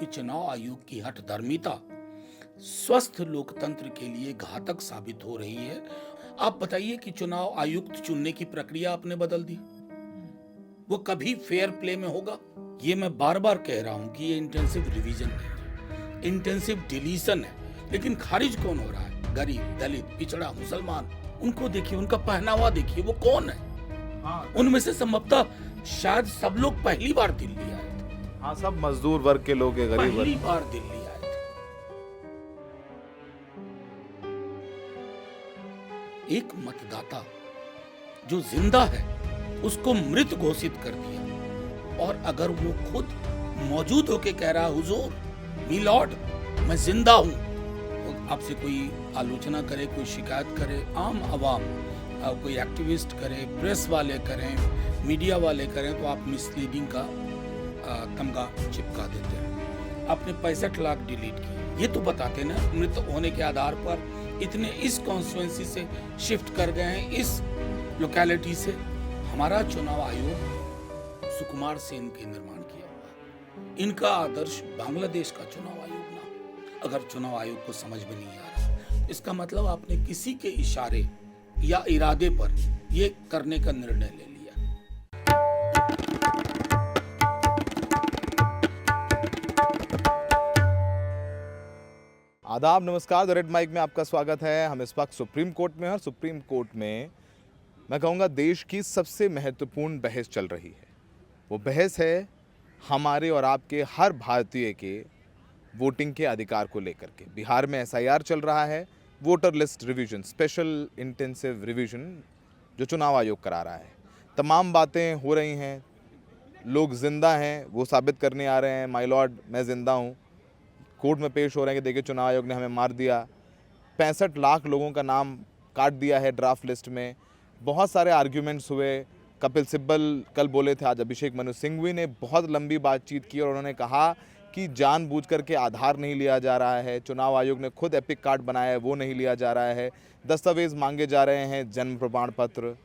कि चुनाव आयोग की हठधर्मिता स्वस्थ लोकतंत्र के लिए घातक साबित हो रही है। आप बताइए कि चुनाव आयुक्त चुनने की प्रक्रिया आपने बदल दी, वो कभी फेयर प्ले में होगा? ये मैं बार बार कह रहा हूं कि ये इंटेंसिव रिवीजन नहीं है, इंटेंसिव डिलीशन है। लेकिन खारिज कौन हो रहा है? गरीब, दलित, पिछड़ा, मुसलमान। उनको देखिए, उनका पहनावा देखिए, वो कौन है? उनमें से संभवतः शायद सब लोग पहली बार दिल्ली आए थे। हाँ, सब मजदूर वर्ग के लोग हैं, गरीब पहली वर्ग। बार दिल्ली आए थे। एक मतदाता जो जिंदा है उसको मृत घोषित कर दिया, और अगर वो खुद मौजूद होके कह रहा, हुजूर, मी लॉर्ड, मैं जिंदा हूं, तो आपसे कोई आलोचना करे, कोई शिकायत करे, आम आवाम, कोई एक्टिविस्ट करे, प्रेस वाले करें, मीडिया वाले करें, तो आप मिसलीडिंग का तमगा चिपका देते हैं। आपने 65 लाख डिलीट किए, ये तो बताते ना मृत होने के आधार पर इतने इस कॉन्स्टिट्यूएंसी से शिफ्ट कर गए हैं, इस लोकेलिटी से। हमारा चुनाव आयोग सुकुमार सेन के निर्माण किया हुआ है। इनका आदर्श बांग्लादेश का चुनाव आयोग ना। अगर चुनाव आयोग को समझ में नहीं आ रहा, इसका मतलब आपने किसी के इशारे या इरादे पर ये करने का निर्णय ले लिया। आदाब, नमस्कार। द रेड माइक में आपका स्वागत है। हम इस वक्त सुप्रीम कोर्ट में हैं और सुप्रीम कोर्ट में मैं कहूँगा देश की सबसे महत्वपूर्ण बहस चल रही है। वो बहस है हमारे और आपके हर भारतीय के वोटिंग के अधिकार को लेकर के। बिहार में एसआईआर चल रहा है, voter list revision, special intensive revision जो चुनाव आयोग करा रहा है। तमाम बातें हो रही हैं, लोग जिंदा हैं वो साबित करने आ रहे हैं, माय लॉर्ड मैं ज़िंदा हूँ। कोर्ट में पेश हो रहे हैं कि देखिए चुनाव आयोग ने हमें मार दिया। 65 लाख लोगों का नाम काट दिया है ड्राफ्ट लिस्ट में। बहुत सारे आर्ग्यूमेंट्स हुए। कपिल सिब्बल कल बोले थे, आज अभिषेक मनु सिंघवी ने बहुत लंबी बातचीत की और उन्होंने कहा कि जानबूझकर के आधार नहीं लिया जा रहा है। चुनाव आयोग ने खुद एपिक कार्ड बनाया है, वो नहीं लिया जा रहा है। दस्तावेज मांगे जा रहे हैं, जन्म प्रमाण पत्र,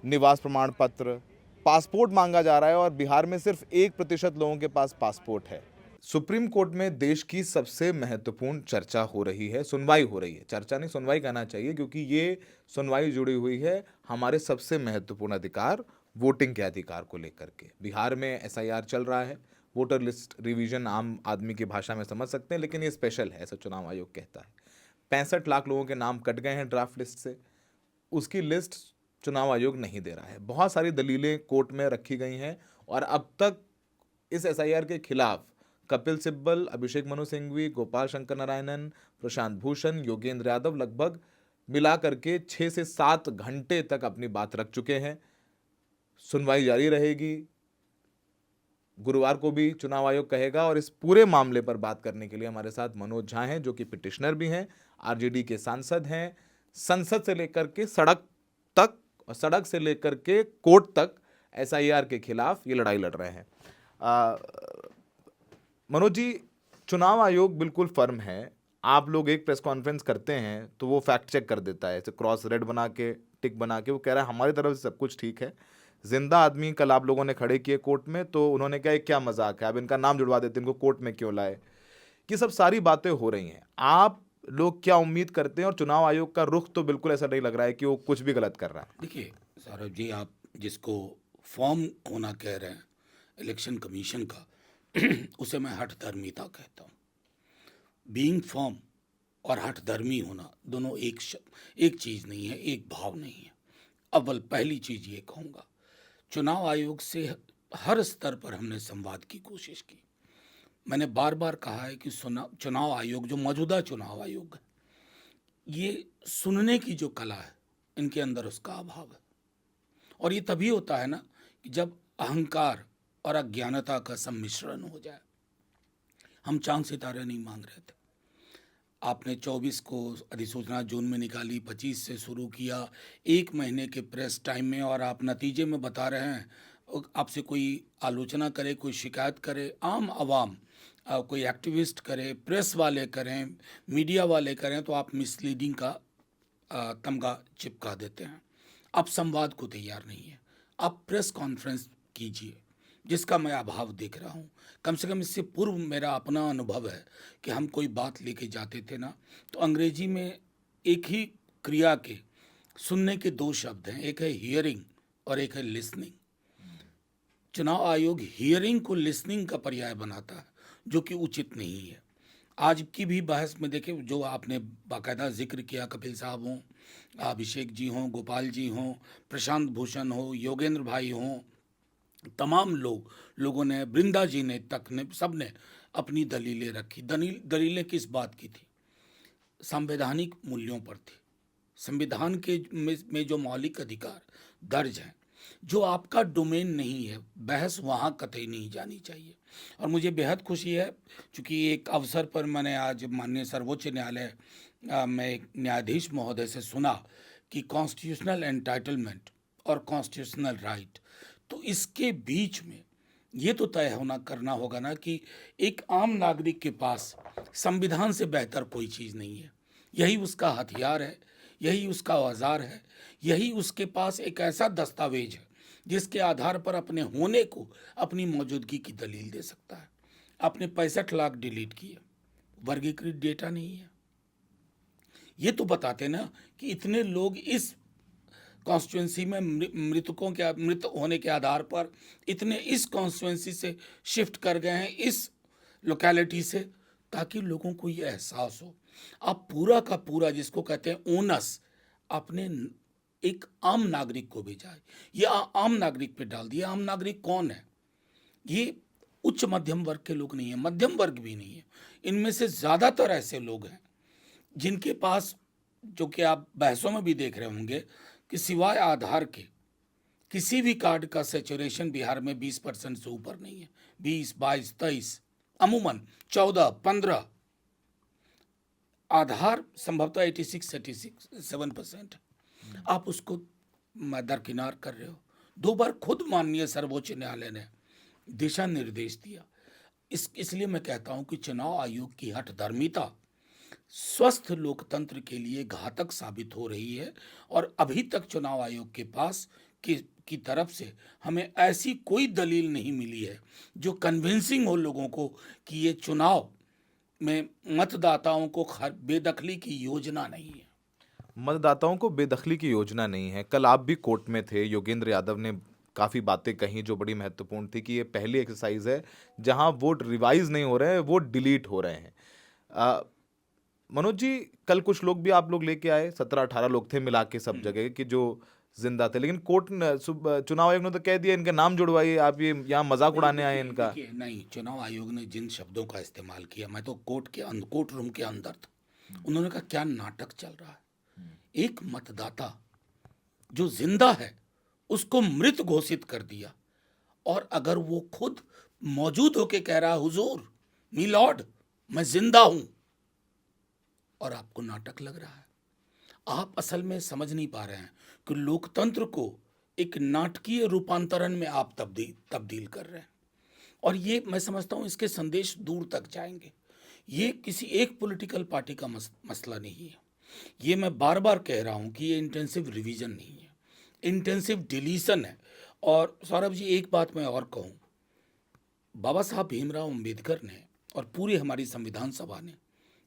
निवास प्रमाण पत्र, पासपोर्ट मांगा जा रहा है, और बिहार में सिर्फ 1% लोगों के पास पासपोर्ट है। सुप्रीम कोर्ट में देश की सबसे महत्वपूर्ण चर्चा हो रही है, सुनवाई हो रही है। चर्चा नहीं, सुनवाई कहना चाहिए, क्योंकि ये सुनवाई जुड़ी हुई है हमारे सबसे महत्वपूर्ण अधिकार, वोटिंग के अधिकार को लेकर के। बिहार में एसआईआर चल रहा है, वोटर लिस्ट रिवीजन आम आदमी की भाषा में समझ सकते हैं, लेकिन ये स्पेशल है, ऐसा चुनाव आयोग कहता है। 65 लाख लोगों के नाम कट गए हैं ड्राफ्ट लिस्ट से, उसकी लिस्ट चुनाव आयोग नहीं दे रहा है। बहुत सारी दलीलें कोर्ट में रखी गई हैं, और अब तक इस एसआईआर के खिलाफ कपिल सिब्बल, अभिषेक मनु सिंघवी, गोपाल शंकर नारायणन, प्रशांत भूषण, योगेंद्र यादव लगभग मिला करके 6 से 7 घंटे तक अपनी बात रख चुके हैं। सुनवाई जारी रहेगी। गुरुवार को भी चुनाव आयोग कहेगा, और इस पूरे मामले पर बात करने के लिए हमारे साथ मनोज झा हैं, जो कि पिटिशनर भी हैं, आरजेडी के सांसद हैं। संसद से लेकर के सड़क तक और सड़क से लेकर के कोर्ट तक एसआईआर के खिलाफ ये लड़ाई लड़ रहे हैं। मनोज जी, चुनाव आयोग बिल्कुल फर्म है। आप लोग एक प्रेस कॉन्फ्रेंस करते हैं तो वो फैक्ट चेक कर देता है, ऐसे क्रॉस रेड बना के, टिक बना के, वो कह रहा है हमारी तरफ से सब कुछ ठीक है। जिंदा आदमी कल आप लोगों ने खड़े किए कोर्ट में, तो उन्होंने कहा क्या मजाक है, अब इनका नाम जुड़वा देते, इनको कोर्ट में क्यों लाए। ये सब सारी बातें हो रही हैं। आप लोग क्या उम्मीद करते हैं, और चुनाव आयोग का रुख तो बिल्कुल ऐसा नहीं लग रहा है कि वो कुछ भी गलत कर रहा है। देखिए सौरभ जी, आप जिसको फॉर्म होना कह रहे हैं इलेक्शन कमीशन का, उसे मैं हठधर्मिता कहता हूँ। बीइंग फॉर्म और हठधर्मी होना दोनों एक चीज़ नहीं है, एक भाव नहीं है। अव्वल पहली चीज़ ये कहूँगा, चुनाव आयोग से हर स्तर पर हमने संवाद की कोशिश की। मैंने बार बार कहा है कि चुनाव आयोग, जो मौजूदा चुनाव आयोग है, ये सुनने की जो कला है इनके अंदर उसका अभाव है। और ये तभी होता है ना कि जब अहंकार और अज्ञानता का सम्मिश्रण हो जाए। हम चांद सितारे नहीं मांग रहे थे। आपने 24 को अधिसूचना जून में निकाली, 25 से शुरू किया, 1 महीने के प्रेस टाइम में, और आप नतीजे में बता रहे हैं। आपसे कोई आलोचना करे, कोई शिकायत करे, आम आवाम, कोई एक्टिविस्ट करे, प्रेस वाले करें, मीडिया वाले करें, तो आप मिसलीडिंग का तमगा चिपका देते हैं। आप संवाद को तैयार नहीं है। आप प्रेस कॉन्फ्रेंस कीजिए, जिसका मैं अभाव देख रहा हूँ। कम से कम इससे पूर्व मेरा अपना अनुभव है कि हम कोई बात लेके जाते थे ना, तो अंग्रेजी में एक ही क्रिया के सुनने के दो शब्द हैं, एक है हियरिंग और एक है लिसनिंग। चुनाव आयोग हियरिंग को लिसनिंग का पर्याय बनाता है, जो कि उचित नहीं है। आज की भी बहस में देखें, जो आपने बाकायदा जिक्र किया, कपिल साहब हों, अभिषेक जी हों, गोपाल जी हों, प्रशांत भूषण हो, योगेंद्र भाई हों, तमाम लोगों ने, वृंदा जी ने तक ने, सब ने अपनी दलीलें रखी। दलीलें किस बात की थी? संवैधानिक मूल्यों पर थी। संविधान के में जो मौलिक अधिकार दर्ज हैं, जो आपका डोमेन नहीं है, बहस वहाँ कतई नहीं जानी चाहिए। और मुझे बेहद खुशी है, चूँकि एक अवसर पर मैंने आज माननीय सर्वोच्च न्यायालय में एक न्यायाधीश महोदय से सुना कि कॉन्स्टिट्यूशनल एंटाइटलमेंट और कॉन्स्टिट्यूशनल राइट, तो इसके बीच में ये तो तय करना होगा ना कि एक आम नागरिक के पास संविधान से बेहतर कोई चीज़ नहीं है। यही उसका हथियार है, यही उसका औजार है, यही उसके पास एक ऐसा दस्तावेज है जिसके आधार पर अपने होने को, अपनी मौजूदगी की दलील दे सकता है। आपने 65 लाख डिलीट किए, वर्गीकृत डेटा नहीं है। ये तो बताते ना कि इतने लोग इस कॉन्स्टिट्यूंसी में मृत होने के आधार पर इतने इस कॉन्स्टिट्यूंसी से शिफ्ट कर गए हैं, इस लोकेलिटी से, ताकि लोगों को ये एहसास हो। आप पूरा का पूरा, जिसको कहते हैं ओनस, अपने एक आम नागरिक को भेजा है। ये आम नागरिक पे डाल दिया। आम नागरिक कौन है? ये उच्च मध्यम वर्ग के लोग नहीं है, मध्यम वर्ग भी नहीं है। इनमें से ज़्यादातर ऐसे लोग हैं जिनके पास, जो कि आप बहसों में भी देख रहे होंगे, कि सिवाय आधार के किसी भी कार्ड का सैचुरेशन बिहार में 20% से ऊपर नहीं है। 20, 22, 23, अमूमन 14, 15। आधार संभवतः 86-87% है। आप उसको दरकिनार कर रहे हो। 2 बार खुद माननीय सर्वोच्च न्यायालय ने दिशा निर्देश दिया। इसलिए मैं कहता हूं कि चुनाव आयोग की हठधर्मिता स्वस्थ लोकतंत्र के लिए घातक साबित हो रही है। और अभी तक चुनाव आयोग के पास की तरफ से हमें ऐसी कोई दलील नहीं मिली है जो कन्विंसिंग हो लोगों को कि ये चुनाव में मतदाताओं को बेदखली की योजना नहीं है। मतदाताओं को बेदखली की योजना नहीं है। कल आप भी कोर्ट में थे, योगेंद्र यादव ने काफ़ी बातें कही जो बड़ी महत्वपूर्ण थी कि ये पहली एक्सरसाइज है जहां वोट रिवाइज नहीं हो रहे हैं, वोट डिलीट हो रहे हैं। मनोज जी, कल कुछ लोग भी आप लोग लेके आए, 17-18 लोग थे मिला के सब जगह कि जो जिंदा थे, लेकिन कोर्ट चुनाव आयोग ने तो कह दिया इनका नाम जुड़वाइए, आप ये यहाँ मजाक उड़ाने आए इनका। नहीं, चुनाव आयोग ने जिन शब्दों का इस्तेमाल किया, मैं तो कोर्ट रूम के अंदर था, उन्होंने कहा क्या नाटक चल रहा है। एक मतदाता जो जिंदा है उसको मृत घोषित कर दिया, और अगर वो खुद मौजूद होके कह रहा, हुजूर मी लॉर्ड मैं जिंदा हूं, और आपको नाटक लग रहा है। आप असल में समझ नहीं पा रहे हैं कि लोकतंत्र को एक नाटकीय रूपांतरण में आप तब्दील कर रहे हैं। और ये मैं समझता हूं इसके संदेश दूर तक जाएंगे। ये किसी एक पॉलिटिकल पार्टी का मसला नहीं है। ये मैं बार बार कह रहा हूं कि ये इंटेंसिव रिवीजन नहीं है, इंटेंसिव डिलीशन है। और सौरभ जी, एक बात मैं और कहूं, बाबा साहब भीमराव अंबेडकर ने और पूरी हमारी संविधान सभा ने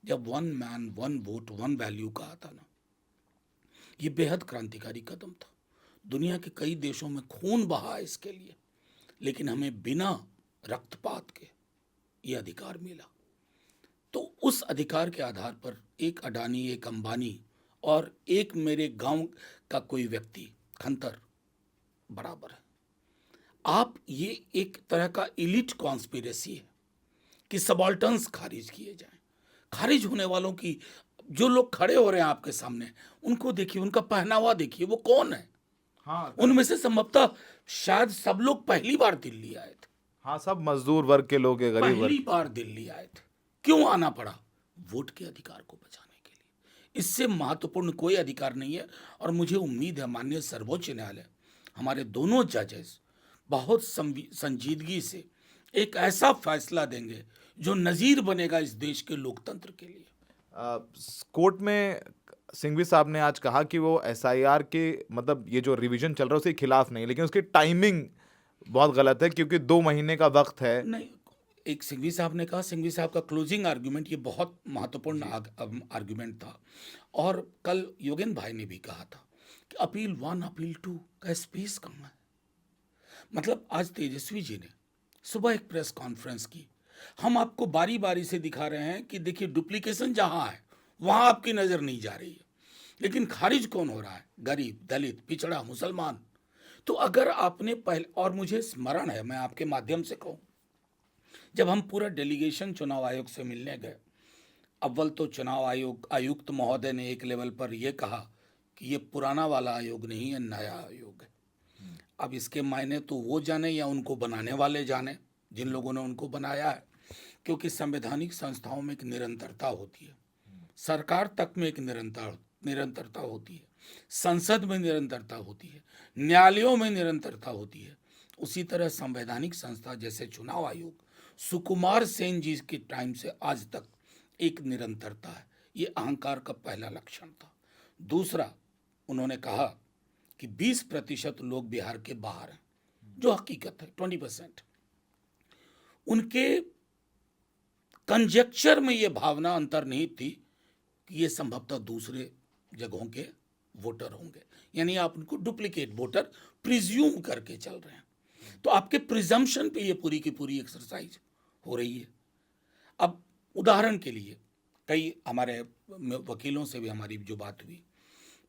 जब 1 मैन 1 वोट 1 वैल्यू कहा था ना, ये बेहद क्रांतिकारी कदम था। दुनिया के कई देशों में खून बहा इसके लिए, लेकिन हमें बिना रक्तपात के ये अधिकार मिला। तो उस अधिकार के आधार पर एक अडानी, एक अंबानी और एक मेरे गांव का कोई व्यक्ति खंतर बराबर है। आप, ये एक तरह का इलीट कॉन्स्पिरेसी है कि सबाल्टर्न्स खारिज किए जाएं। खारिज होने वालों की, जो लोग खड़े हो रहे हैं आपके सामने, उनको देखिए, उनका पहनावा देखिए, वो कौन है। हाँ, उनमें से संभवतः शायद सब लोग पहली बार दिल्ली आए थे। हाँ, सब मजदूर वर्ग के लोग हैं, गरीब पहली वर्ग। बार दिल्ली आए थे। क्यों आना पड़ा? वोट के अधिकार को बचाने के लिए। इससे महत्वपूर्ण कोई अधिकार नहीं है। और मुझे उम्मीद है माननीय सर्वोच्च न्यायालय, हमारे दोनों जजेस बहुत संजीदगी से एक ऐसा फैसला देंगे जो नजीर बनेगा इस देश के लोकतंत्र के लिए। कोर्ट में सिंघवी साहब ने आज कहा कि वो एसआईआर के, मतलब ये जो रिवीजन चल रहा है उसके खिलाफ नहीं, लेकिन उसकी टाइमिंग बहुत गलत है, क्योंकि 2 महीने का वक्त है। नहीं, एक सिंघवी साहब ने कहा, सिंघवी साहब का क्लोजिंग आर्गुमेंट ये बहुत महत्वपूर्ण आर्गुमेंट था। और कल योगेन भाई ने भी कहा था कि अपील 1 अपील 2 का स्पेस कम है। मतलब आज तेजस्वी जी ने सुबह एक प्रेस कॉन्फ्रेंस की, हम आपको बारी बारी से दिखा रहे हैं कि देखिए डुप्लीकेशन जहां है वहां आपकी नजर नहीं जा रही है, लेकिन खारिज कौन हो रहा है? गरीब, दलित, पिछड़ा, मुसलमान। तो अगर आपने पहले, और मुझे स्मरण है, मैं आपके माध्यम से कहूं, जब हम पूरा डेलीगेशन चुनाव आयोग से मिलने गए, अव्वल तो चुनाव आयोग आयुक्त महोदय ने एक लेवल पर यह कहा कि ये पुराना वाला आयोग नहीं है, नया आयोग है। अब इसके मायने तो वो जाने या उनको बनाने वाले जाने, जिन लोगों ने उनको बनाया है, क्योंकि संवैधानिक संस्थाओं में एक निरंतरता होती है, सरकार तक में एक निरंतरता होती है, संसद में निरंतरता होती है, न्यायालयों में निरंतरता होती है। उसी तरह संवैधानिक संस्था जैसे चुनाव आयोग सुकुमार सेन जी के टाइम से आज तक एक निरंतरता है। ये अहंकार का पहला लक्षण था। दूसरा, उन्होंने कहा कि 20% लोग बिहार के बाहर हैं, जो हकीकत है, 20%। उनके कंजेक्चर में ये भावना अंतर्निहित थी कि ये संभवतः दूसरे जगहों के वोटर होंगे, यानी आप उनको डुप्लीकेट वोटर प्रिज्यूम करके चल रहे हैं। तो आपके प्रिजम्पशन पे ये पूरी की पूरी एक्सरसाइज हो रही है। अब उदाहरण के लिए, कई हमारे वकीलों से भी हमारी जो बात हुई,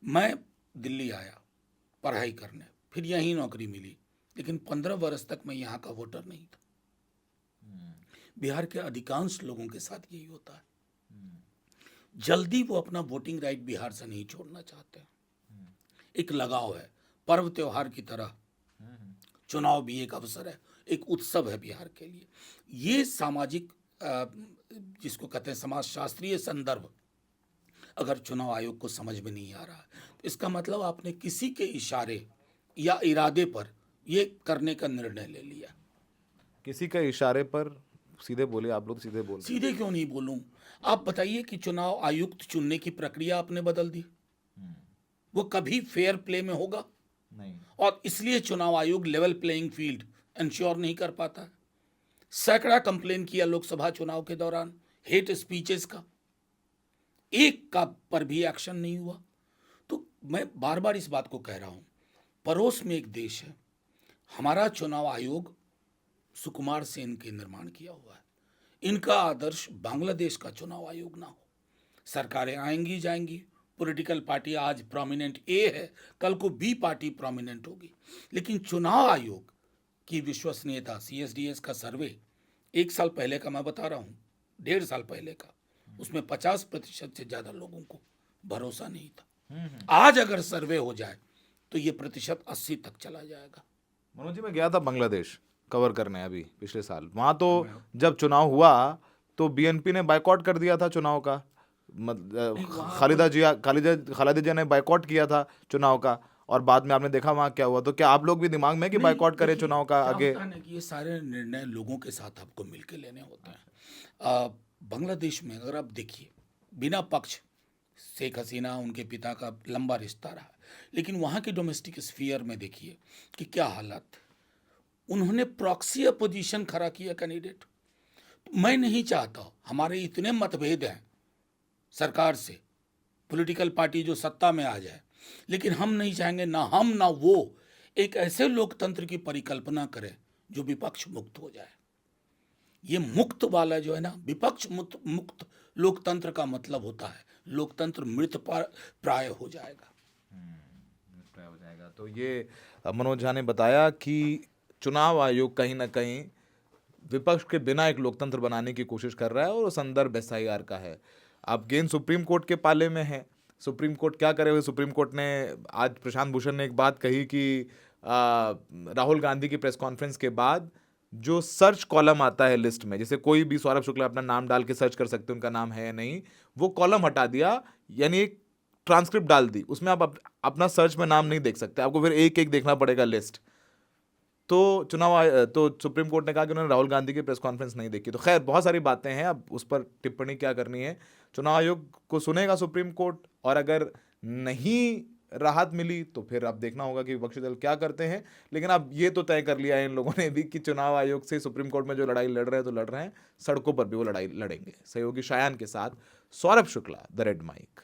मैं दिल्ली आया पढ़ाई करने, फिर यहीं नौकरी मिली, लेकिन 15 वर्ष तक मैं यहाँ का वोटर नहीं था। बिहार के अधिकांश लोगों के साथ यही होता है। जल्दी वो अपना वोटिंग राइट बिहार से नहीं छोड़ना चाहते हैं। एक लगाव है, पर्व त्योहार की तरह चुनाव भी एक अवसर है, एक उत्सव है बिहार के लिए। ये सामाजिक जिसको कहते हैं समाज शास्त्रीय संदर्भ अगर चुनाव आयोग को समझ में नहीं आ रहा है, तो इसका मतलब आपने किसी के इशारे या इरादे पर ये करने का निर्णय ले लिया। किसी के इशारे पर सीधे बोले, आप लोग सीधे बोल रहे सीधे क्यों नहीं बोलूं? आप बताइए कि चुनाव आयुक्त चुनने की प्रक्रिया आपने बदल दी, वो कभी फेयर प्ले में होगा नहीं। और इसलिए चुनाव आयोग लेवल प्लेइंग फील्ड इंश्योर नहीं कर पाता है। सैकड़ा कंप्लेन किया लोकसभा चुनाव के दौरान हेट स्पीचेस का, एक का पर भी एक्शन नहीं हुआ। तो मैं बार बार इस बात को कह रहा हूं, पड़ोस में एक देश है, हमारा चुनाव आयोग सुकुमार सेन के निर्माण किया हुआ है, इनका आदर्श बांग्लादेश का चुनाव आयोग ना हो। सरकारें आएंगी जाएंगी, पॉलिटिकल पार्टी आज प्रोमिनेंट ए है, कल को बी पार्टी प्रोमिनेंट होगी, लेकिन चुनाव आयोग की विश्वसनीयता, CSDS का सर्वे 1 साल पहले का मैं बता रहा हूँ, 1.5 साल पहले का, उसमें 50% से ज़्यादा लोगों को भरोसा नहीं था। आज अगर सर्वे हो जाए तो ये प्रतिशत 80 तक चला जाएगा। मनोज जी, मैं गया था बांग्लादेश कवर करने अभी पिछले साल। वहाँ तो जब चुनाव हुआ तो BNP ने बायकॉट कर दिया था चुनाव का। खालिदा जिया ने बायकॉट किया था चुनाव का, और बाद में आपने देखा वहाँ क्या हुआ। तो क्या आप लोग भी दिमाग में कि बायकॉट करें चुनाव का आगे? कि ये सारे निर्णय लोगों के साथ आपको मिलकर लेने होते हैं। बांग्लादेश में अगर आप देखिए, बिना पक्ष, शेख हसीना उनके पिता का लंबा रिश्ता रहा, लेकिन वहाँ के डोमेस्टिक स्फीयर में देखिए कि क्या हालत। उन्होंने प्रॉक्सी अपोजिशन खड़ा किया कैंडिडेट। मैं नहीं चाहता, हमारे इतने मतभेद हैं सरकार से, पॉलिटिकल पार्टी जो सत्ता में आ जाए, लेकिन हम नहीं चाहेंगे, ना हम ना वो, एक ऐसे लोकतंत्र की परिकल्पना करें जो विपक्ष मुक्त हो जाए। ये मुक्त वाला जो है ना, विपक्ष मुक्त लोकतंत्र का मतलब होता है लोकतंत्र मृत प्राय हो जाएगा। तो ये मनोज झा ने बताया कि चुनाव आयोग कहीं ना कहीं विपक्ष के बिना एक लोकतंत्र बनाने की कोशिश कर रहा है, और वो संदर्भ SIR का है। अब गेंद सुप्रीम कोर्ट के पाले में है। सुप्रीम कोर्ट क्या करे हुए? सुप्रीम कोर्ट ने आज, प्रशांत भूषण ने एक बात कही कि राहुल गांधी की प्रेस कॉन्फ्रेंस के बाद जो सर्च कॉलम आता है लिस्ट में, जैसे कोई भी सौरभ शुक्ला अपना नाम डाल के सर्च कर सकते हैं, उनका नाम है या नहीं, वो कॉलम हटा दिया, यानी एक ट्रांसक्रिप्ट डाल दी, उसमें आप अपना सर्च में नाम नहीं देख सकते, आपको फिर एक एक देखना पड़ेगा लिस्ट। तो सुप्रीम कोर्ट ने कहा कि उन्होंने राहुल गांधी की प्रेस कॉन्फ्रेंस नहीं देखी। तो खैर, बहुत सारी बातें हैं, अब उस पर टिप्पणी क्या करनी है। चुनाव आयोग को सुनेगा सुप्रीम कोर्ट, और अगर नहीं राहत मिली तो फिर अब देखना होगा कि विपक्षी दल क्या करते हैं। लेकिन अब ये तो तय कर लिया है इन लोगों ने भी कि चुनाव आयोग से सुप्रीम कोर्ट में जो लड़ाई लड़ रहे हैं तो लड़ रहे हैं, सड़कों पर भी वो लड़ाई लड़ेंगे। सहयोगी शायान के साथ Saurabh Shukla, the Red mic.